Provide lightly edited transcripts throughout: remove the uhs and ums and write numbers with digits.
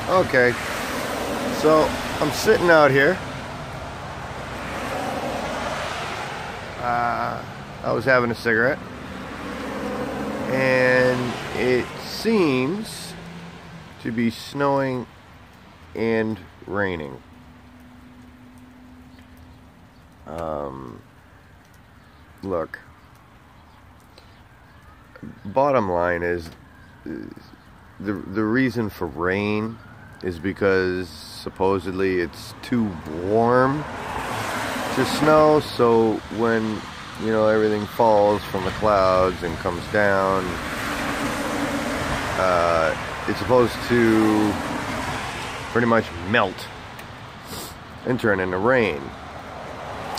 Okay, so I'm sitting out here. I was having a cigarette, and it seems to be snowing and raining. Look, bottom line is the reason for rain is because supposedly it's too warm to snow, so when everything falls from the clouds and comes down, it's supposed to pretty much melt and turn into rain.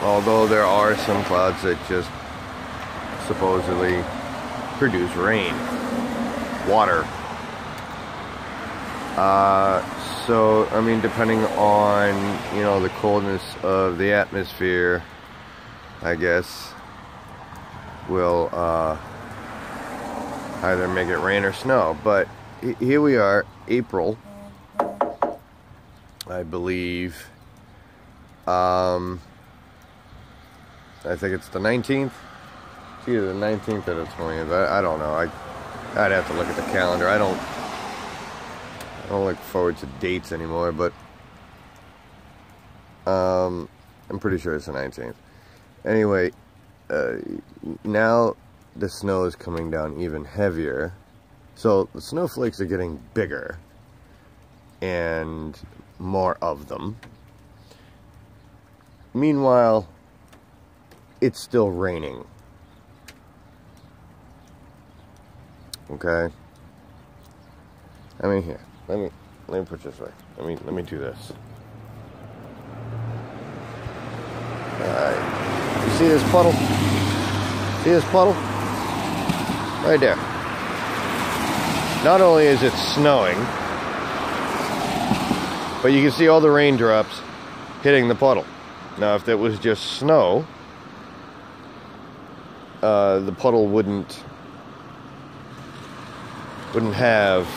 Although there are some clouds that just supposedly produce rain, water. So, I mean, depending on, the coldness of the atmosphere, I guess, will either make it rain or snow. But here we are, April, I believe. I think it's the 19th. It's either the 19th or the 20th. I don't know. I'd have to look at the calendar. I don't look forward to dates anymore, but I'm pretty sure it's the 19th. Anyway, now the snow is coming down even heavier, so the snowflakes are getting bigger and more of them. Meanwhile, it's still raining. Okay? I mean, here. Let me put it this way. Let me do this. Alright. You see this puddle? See this puddle? Right there. Not only is it snowing, but you can see all the raindrops hitting the puddle. Now, if it was just snow, the puddle wouldn't have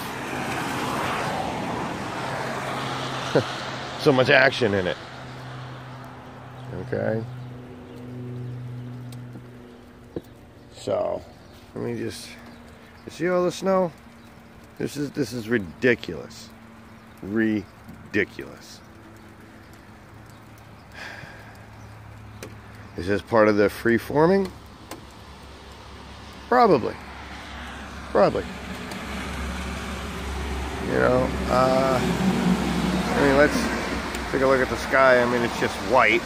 so much action in it. Okay. So, let me just. You see all the snow? This is ridiculous. Ridiculous. Is this part of the free forming? Probably. Let's take a look at the sky. It's just white.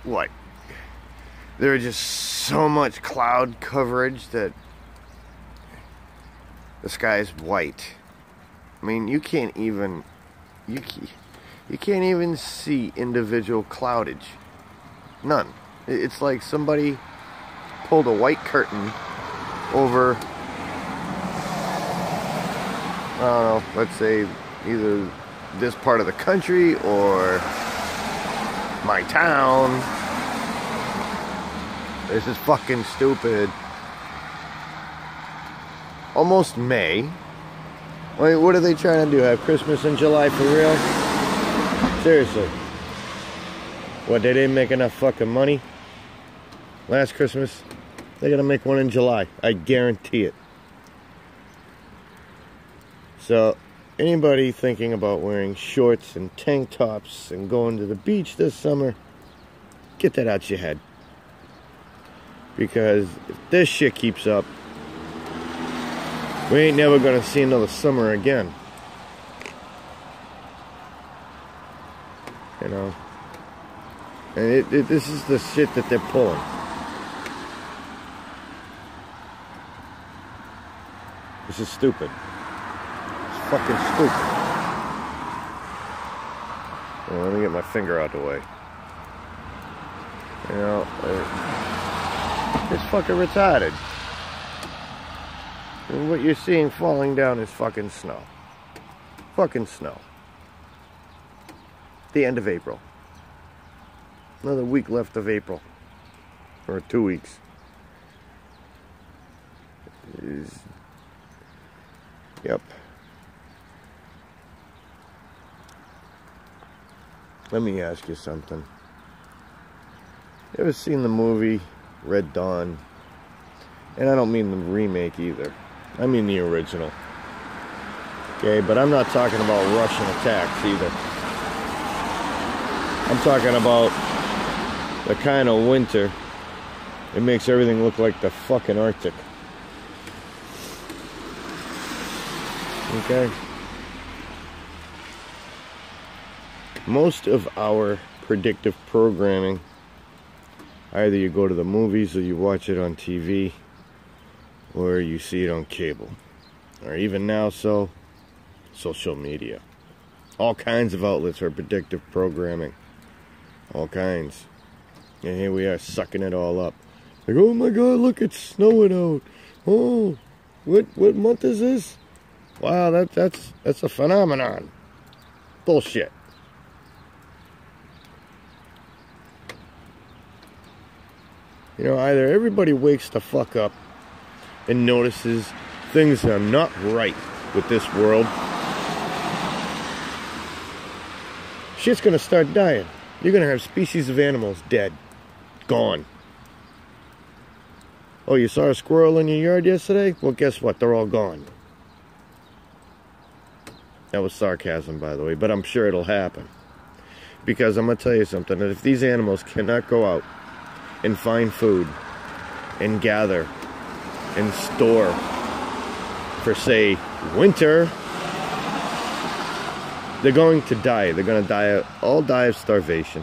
What? There is just so much cloud coverage that the sky is white. You can't even see individual cloudage. None. It's like somebody pulled a white curtain over, I don't know, let's say either this part of the country or my town. This is fucking stupid. Almost May. What are they trying to do? Have Christmas in July for real? Seriously. What, they didn't make enough fucking money last Christmas? They're gonna make one in July. I guarantee it. So, anybody thinking about wearing shorts and tank tops and going to the beach this summer, get that out your head. Because if this shit keeps up, we ain't never gonna see another summer again. And this is the shit that they're pulling. This is stupid. It's fucking stupid. Well, let me get my finger out the way. It's fucking retarded. And what you're seeing falling down is fucking snow. Fucking snow. The end of April. Another week left of April. Or 2 weeks. Yep. Let me ask you something. You ever seen the movie Red Dawn? And I don't mean the remake either. I mean the original. Okay, but I'm not talking about Russian attacks either. I'm talking about the kind of winter it makes everything look like the fucking Arctic. Okay? Most of our predictive programming, either you go to the movies or you watch it on TV or you see it on cable. Or even now, social media. All kinds of outlets for predictive programming. All kinds. And here we are sucking it all up. Like, oh my God, look, it's snowing out. Oh, what month is this? Wow, that's a phenomenon. Bullshit. You know, either everybody wakes the fuck up and notices things are not right with this world. Shit's gonna start dying. You're gonna have species of animals dead. Gone. Oh, you saw a squirrel in your yard yesterday? Well, guess what? They're all gone. That was sarcasm, by the way, but I'm sure it'll happen. Because I'm gonna tell you something, that if these animals cannot go out and find food and gather and store for, say, winter, they're going to die. They're going to all die of starvation.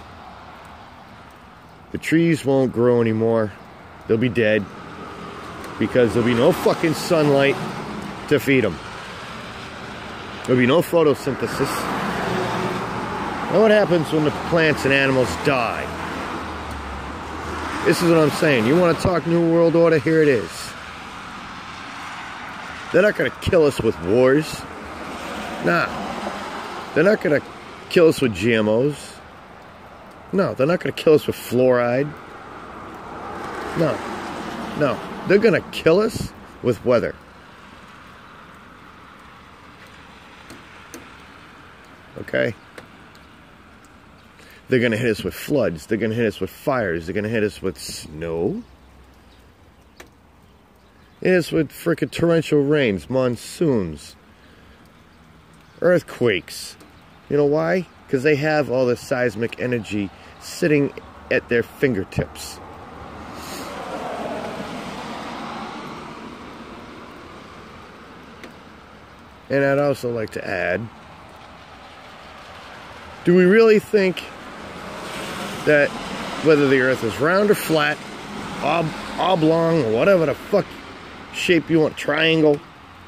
The trees won't grow anymore. They'll be dead because there'll be no fucking sunlight to feed them. There'll be no photosynthesis. Now what happens when the plants and animals die? This is what I'm saying. You want to talk New World Order? Here it is. They're not going to kill us with wars. Nah. They're not going to kill us with GMOs. No, they're not going to kill us with fluoride. No. No. They're going to kill us with weather. Okay? They're going to hit us with floods. They're going to hit us with fires. They're going to hit us with snow. Hit us with frickin' torrential rains, monsoons, earthquakes. You know why? Because they have all this seismic energy sitting at their fingertips. And I'd also like to add, do we really think that whether the earth is round or flat, oblong, or whatever the fuck shape you want, triangle,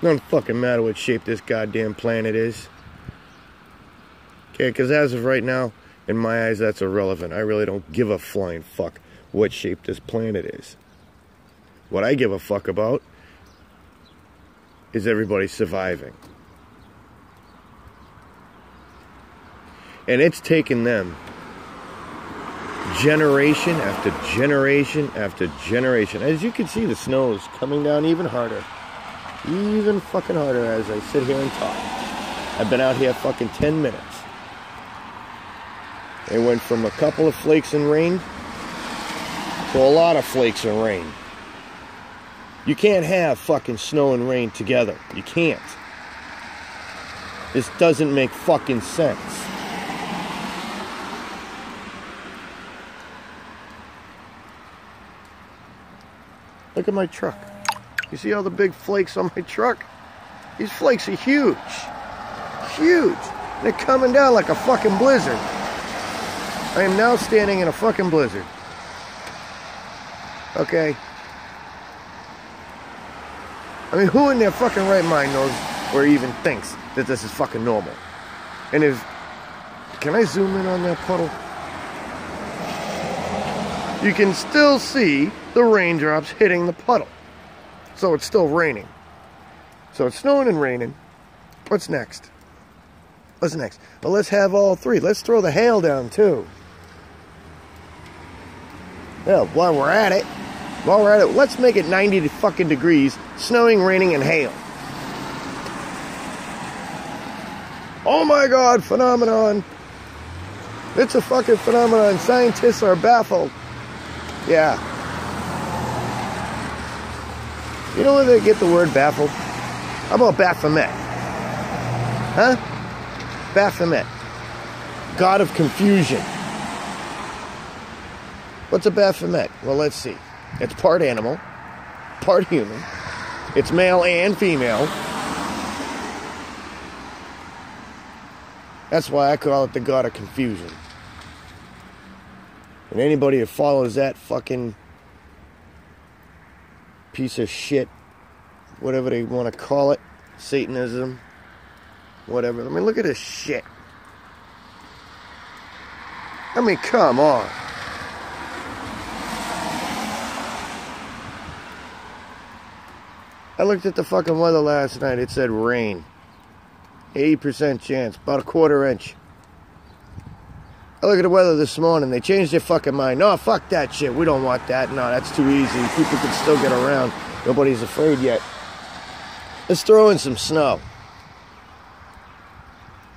doesn't fucking matter what shape this goddamn planet is. Okay, because as of right now, in my eyes, that's irrelevant. I really don't give a flying fuck what shape this planet is. What I give a fuck about is everybody surviving. And it's taken them generation after generation after generation. As you can see, the snow is coming down even harder. Even fucking harder as I sit here and talk. I've been out here fucking 10 minutes. It went from a couple of flakes and rain to a lot of flakes and rain. You can't have fucking snow and rain together. You can't. This doesn't make fucking sense. Look at my truck. You see all the big flakes on my truck? These flakes are huge. Huge. They're coming down like a fucking blizzard. I am now standing in a fucking blizzard. Okay? I mean, who in their fucking right mind knows or even thinks that this is fucking normal? And if... Can I zoom in on that puddle? You can still see the raindrops hitting the puddle. So it's still raining. So it's snowing and raining. What's next? What's next? Well, let's have all three. Let's throw the hail down too. Well, while we're at it, While we're at it, let's make it 90 fucking degrees, snowing, raining, and hail. Oh my God, phenomenon. It's a fucking phenomenon. Scientists are baffled. Yeah. You know where they get the word baffled? How about Baphomet? Huh? Baphomet. God of confusion. What's a Baphomet? Well, let's see. It's part animal, part human. It's male and female. That's why I call it the God of confusion. And anybody that follows that fucking piece of shit, whatever they want to call it, Satanism, whatever. I mean, look at this shit. I mean, come on. I looked at the fucking weather last night. It said rain. 80% chance. About a quarter inch. I look at the weather this morning. They changed their fucking mind. No, fuck that shit. We don't want that. No, that's too easy. People can still get around. Nobody's afraid yet. Let's throw in some snow.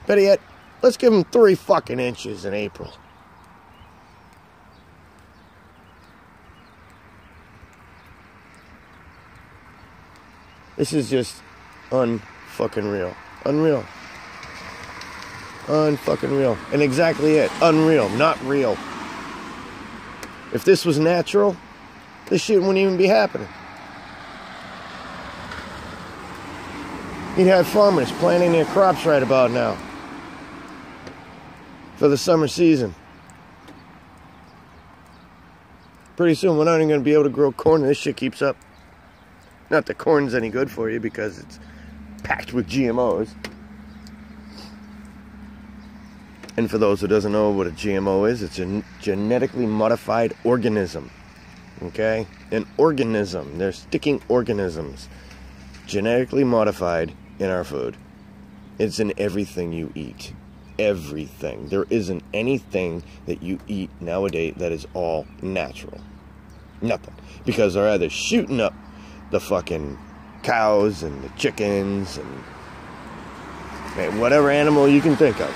Better yet, let's give them 3 fucking inches in April. This is just unfucking real. Unreal. Unfucking real. And exactly it. Unreal. Not real. If this was natural, this shit wouldn't even be happening. You'd have farmers planting their crops right about now. For the summer season. Pretty soon we're not even going to be able to grow corn if this shit keeps up. Not that corn's any good for you because it's packed with GMOs. And for those who doesn't know what a GMO is, it's a genetically modified organism. Okay? An organism. They're sticking organisms. Genetically modified in our food. It's in everything you eat. Everything. There isn't anything that you eat nowadays that is all natural. Nothing. Because they're either shooting up the fucking cows and the chickens and whatever animal you can think of.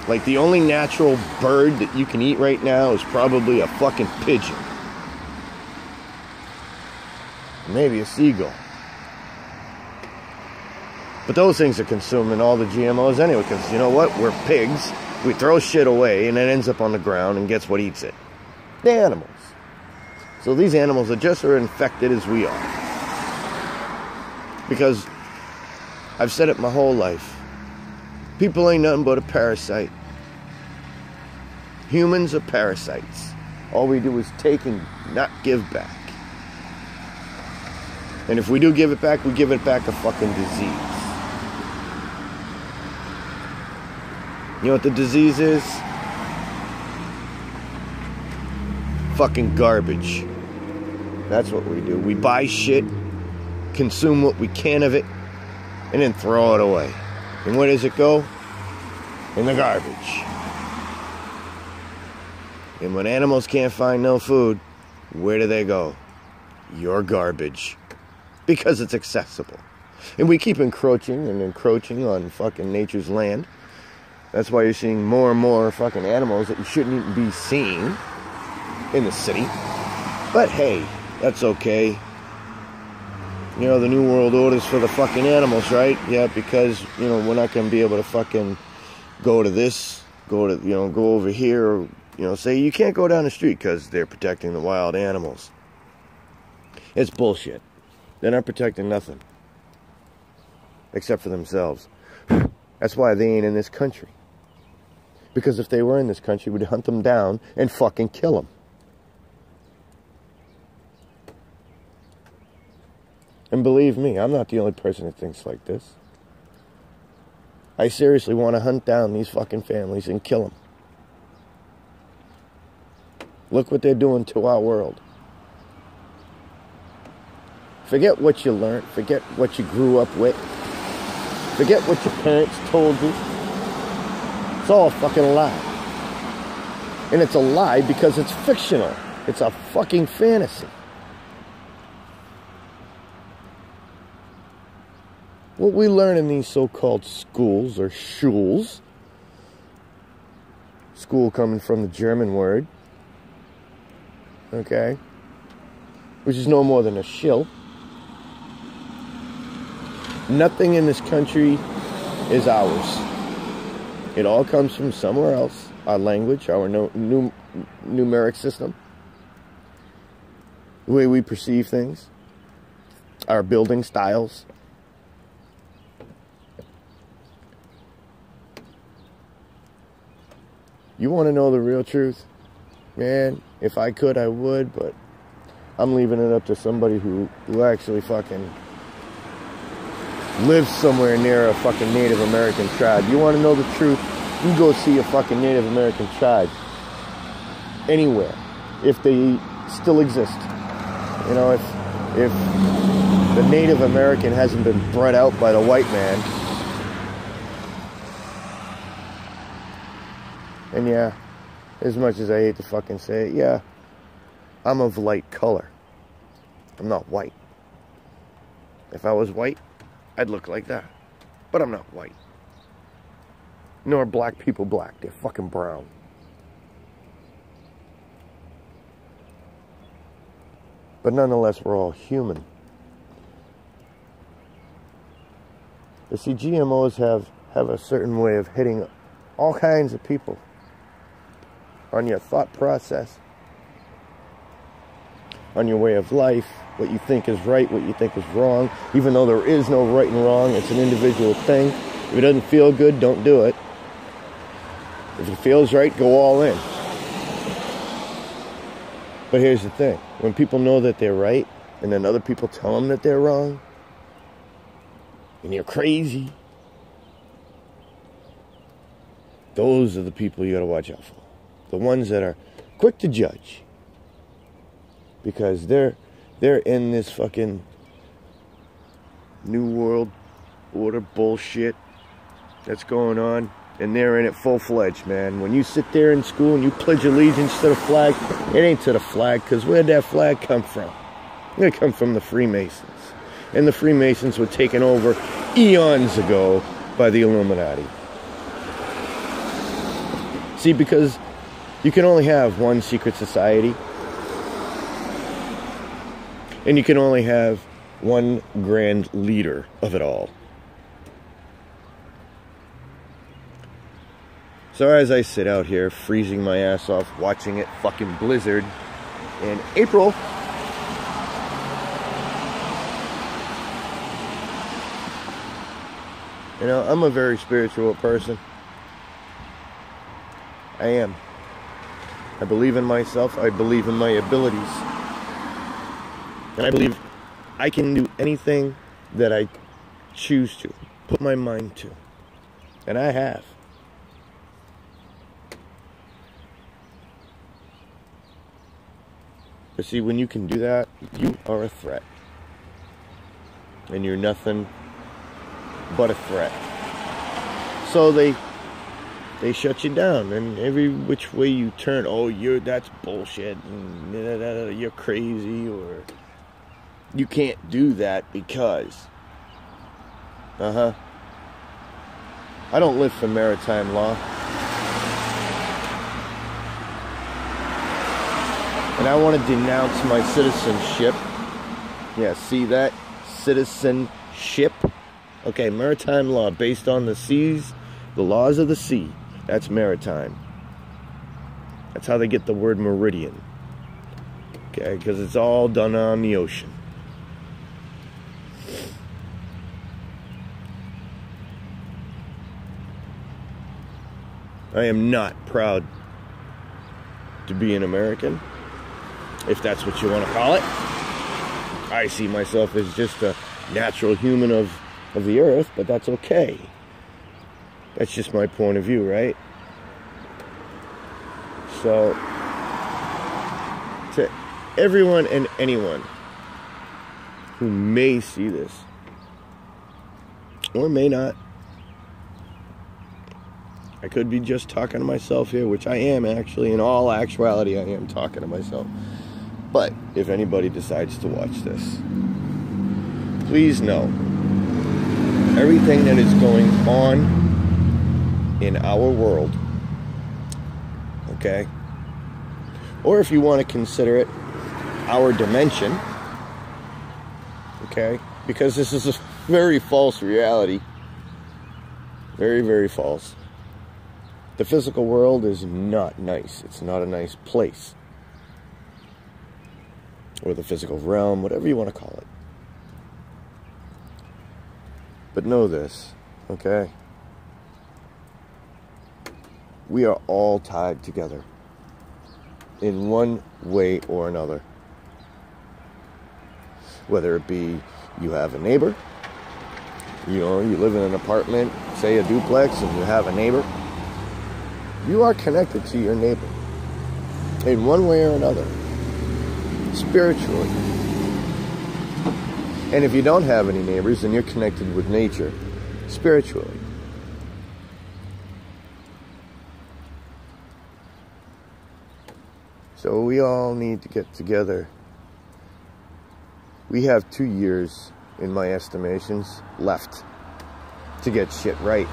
Like the only natural bird that you can eat right now is probably a fucking pigeon. Maybe a seagull. But those things are consuming all the GMOs anyway, because you know what? We're pigs. We throw shit away and it ends up on the ground, and guess what eats it? The animals. So these animals are just as infected as we are. Because I've said it my whole life. People ain't nothing but a parasite. Humans are parasites. All we do is take and not give back. And if we do give it back, we give it back a fucking disease. You know what the disease is? Fucking garbage. That's what we do. We buy shit, consume what we can of it, and then throw it away. And where does it go? In the garbage. And when animals can't find no food, where do they go? Your garbage. Because it's accessible. And we keep encroaching and encroaching on fucking nature's land. That's why you're seeing more and more fucking animals that you shouldn't even be seeing in the city. But hey, that's okay. You know, the New World Order's for the fucking animals, right? Yeah, because, you know, we're not going to be able to fucking go to this, go over here, or, you know, say you can't go down the street because they're protecting the wild animals. It's bullshit. They're not protecting nothing. Except for themselves. That's why they ain't in this country. Because if they were in this country, we'd hunt them down and fucking kill them. And believe me, I'm not the only person that thinks like this. I seriously want to hunt down these fucking families and kill them. Look what they're doing to our world. Forget what you learned. Forget what you grew up with. Forget what your parents told you. It's all a fucking lie. And it's a lie because it's fictional. It's a fucking fantasy. what we learn in these so-called schools or schuls, school coming from the German word, okay, which is no more than a shill. Nothing in this country is ours. It all comes from somewhere else. Our language, our numeric system, the way we perceive things, our building styles. You want to know the real truth? Man, if I could, I would, but I'm leaving it up to somebody who actually fucking lives somewhere near a fucking Native American tribe. You want to know the truth? You go see a fucking Native American tribe. Anywhere. If they still exist. You know, if the Native American hasn't been bred out by the white man. And yeah, as much as I hate to fucking say it, yeah, I'm of light color. I'm not white. If I was white, I'd look like that. But I'm not white. Nor are black people black. They're fucking brown. But nonetheless, we're all human. You see, GMOs have a certain way of hitting all kinds of people on your thought process, on your way of life, what you think is right, what you think is wrong. Even though there is no right and wrong, it's an individual thing. If it doesn't feel good, don't do it. If it feels right, go all in. But here's the thing. When people know that they're right, and then other people tell them that they're wrong, and you're crazy, those are the people you gotta watch out for. The ones that are quick to judge. Because they're in this fucking New World Order bullshit that's going on. And they're in it full-fledged, man. When you sit there in school and you pledge allegiance to the flag, it ain't to the flag, because where'd that flag come from? It come from the Freemasons. And the Freemasons were taken over eons ago by the Illuminati. See, because you can only have one secret society. And you can only have one grand leader of it all. So as I sit out here freezing my ass off watching it fucking blizzard in April, you know, I'm a very spiritual person. I am. I believe in myself. I believe in my abilities. And I believe I can do anything that I choose to, put my mind to. And I have. But see, when you can do that, you are a threat. And you're nothing but a threat. So they shut you down, and every which way you turn, oh, that's bullshit, and you're crazy, or you can't do that because, I don't live for maritime law. And I want to denounce my citizenship. Yeah, see that? Citizenship. Okay, maritime law based on the seas, the laws of the sea. That's maritime. That's how they get the word meridian. Okay, because it's all done on the ocean. I am not proud to be an American, if that's what you want to call it. I see myself as just a natural human of the earth, but that's okay. That's just my point of view, right? So, to everyone and anyone who may see this, or may not, I could be just talking to myself here, which I am actually. In all actuality, I am talking to myself. But if anybody decides to watch this, please know, everything that is going on in our world, okay? Or if you want to consider it our dimension, okay? Because this is a very false reality. Very, very false. The physical world is not nice. It's not a nice place. Or the physical realm, whatever you want to call it. But know this, okay? We are all tied together in one way or another. Whether it be you have a neighbor, you know, you live in an apartment, say a duplex, and you have a neighbor. You are connected to your neighbor in one way or another, spiritually. And if you don't have any neighbors, then you're connected with nature, spiritually. So we all need to get together. We have 2 years, in my estimations, left to get shit right.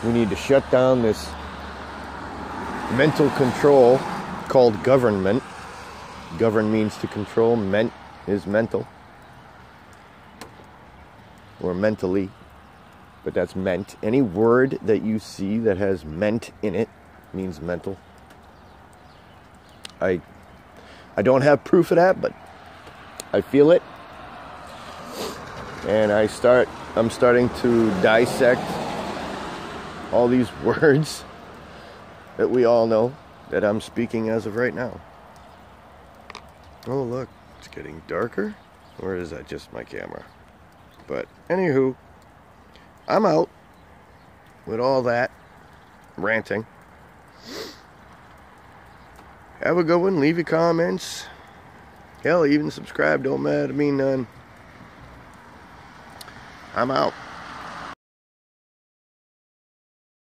We need to shut down this mental control called government. Govern means to control. Ment is mental. Or mentally. But that's meant. Any word that you see that has meant in it means mental. I don't have proof of that, but I feel it. And I'm starting to dissect all these words that we all know that I'm speaking as of right now. Oh, look, it's getting darker. Or is that just my camera? But anywho, I'm out with all that ranting. Have a good one. Leave your comments. Hell, even subscribe. Don't matter to me none. I'm out.